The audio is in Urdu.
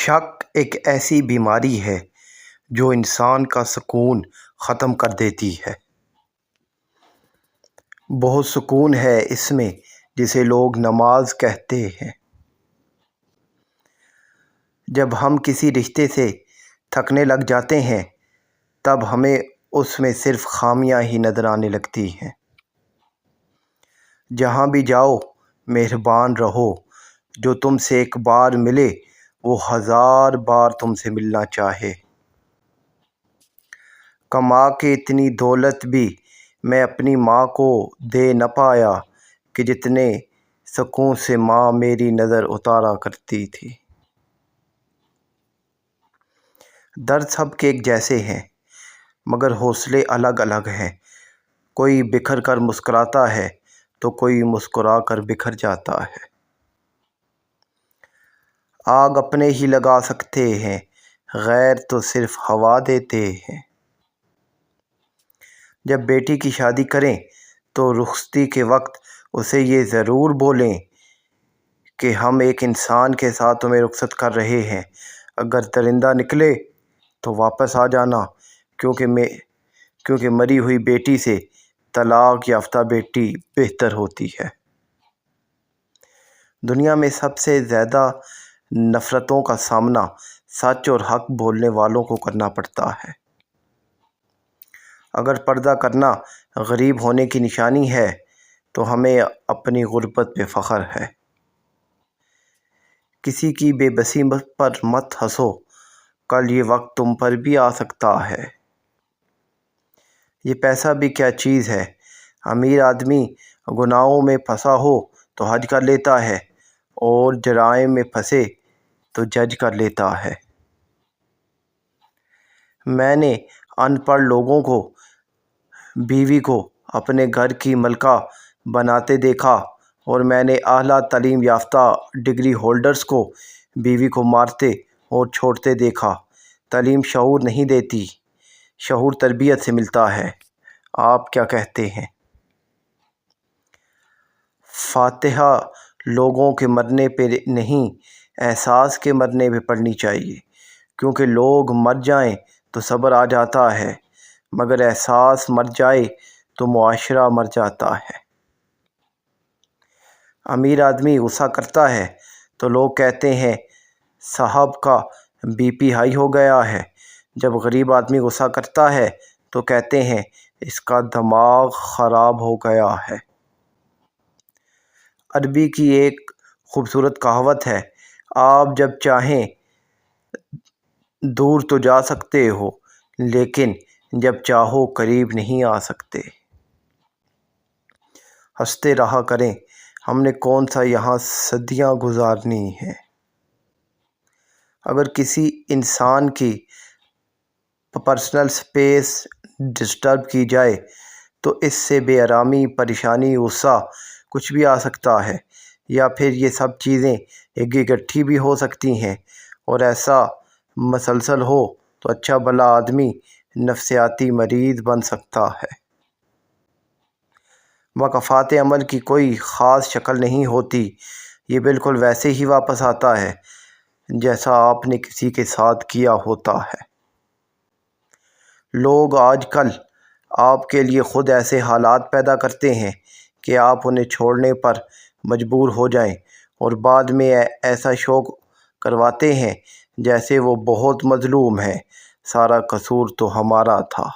شک ایک ایسی بیماری ہے جو انسان کا سکون ختم کر دیتی ہے۔ بہت سکون ہے اس میں جسے لوگ نماز کہتے ہیں۔ جب ہم کسی رشتے سے تھکنے لگ جاتے ہیں تب ہمیں اس میں صرف خامیاں ہی نظر آنے لگتی ہیں۔ جہاں بھی جاؤ مہربان رہو، جو تم سے ایک بار ملے وہ 1000 بار تم سے ملنا چاہے۔ کما کے اتنی دولت بھی میں اپنی ماں کو دے نہ پایا کہ جتنے سکون سے ماں میری نظر اتارا کرتی تھی۔ درد سب کے ایک جیسے ہیں مگر حوصلے الگ الگ ہیں۔ کوئی بکھر کر مسکراتا ہے تو کوئی مسکرا کر بکھر جاتا ہے۔ آگ اپنے ہی لگا سکتے ہیں، غیر تو صرف ہوا دیتے ہیں۔ جب بیٹی کی شادی کریں تو رخصتی کے وقت اسے یہ ضرور بولیں کہ ہم ایک انسان کے ساتھ تمہیں رخصت کر رہے ہیں، اگر درندہ نکلے تو واپس آ جانا، کیونکہ مری ہوئی بیٹی سے طلاق یافتہ بیٹی بہتر ہوتی ہے۔ دنیا میں سب سے زیادہ نفرتوں کا سامنا سچ اور حق بولنے والوں کو کرنا پڑتا ہے۔ اگر پردہ کرنا غریب ہونے کی نشانی ہے تو ہمیں اپنی غربت پہ فخر ہے۔ کسی کی بے بسی پر مت ہنسو، کل یہ وقت تم پر بھی آ سکتا ہے۔ یہ پیسہ بھی کیا چیز ہے، امیر آدمی گناہوں میں پھنسا ہو تو حج کر لیتا ہے اور جرائم میں پھنسے تو جج کر لیتا ہے۔ میں نے ان پڑھ لوگوں کو بیوی کو اپنے گھر کی ملکہ بناتے دیکھا اور میں نے اعلیٰ تعلیم یافتہ ڈگری ہولڈرز کو بیوی کو مارتے اور چھوڑتے دیکھا۔ تعلیم شعور نہیں دیتی، شعور تربیت سے ملتا ہے۔ آپ کیا کہتے ہیں؟ فاتحہ لوگوں کے مرنے پہ نہیں، احساس کے مرنے پہ پڑھنی چاہیے، کیونکہ لوگ مر جائیں تو صبر آ جاتا ہے مگر احساس مر جائے تو معاشرہ مر جاتا ہے۔ امیر آدمی غصہ کرتا ہے تو لوگ کہتے ہیں صاحب کا بی پی ہائی ہو گیا ہے، جب غریب آدمی غصہ کرتا ہے تو کہتے ہیں اس کا دماغ خراب ہو گیا ہے۔ عربی کی ایک خوبصورت کہاوت ہے، آپ جب چاہیں دور تو جا سکتے ہو لیکن جب چاہو قریب نہیں آ سکتے۔ ہنستے رہا کریں، ہم نے کون سا یہاں صدیاں گزارنی ہیں۔ اگر کسی انسان کی پرسنل سپیس ڈسٹرب کی جائے تو اس سے بے آرامی، پریشانی، غصہ کچھ بھی آ سکتا ہے، یا پھر یہ سب چیزیں اکٹھی بھی ہو سکتی ہیں، اور ایسا مسلسل ہو تو اچھا بھلا آدمی نفسیاتی مریض بن سکتا ہے۔ مکافات عمل کی کوئی خاص شکل نہیں ہوتی، یہ بالکل ویسے ہی واپس آتا ہے جیسا آپ نے کسی کے ساتھ کیا ہوتا ہے۔ لوگ آج کل آپ کے لیے خود ایسے حالات پیدا کرتے ہیں کہ آپ انہیں چھوڑنے پر مجبور ہو جائیں اور بعد میں ایسا شو کرواتے ہیں جیسے وہ بہت مظلوم ہیں، سارا قصور تو ہمارا تھا۔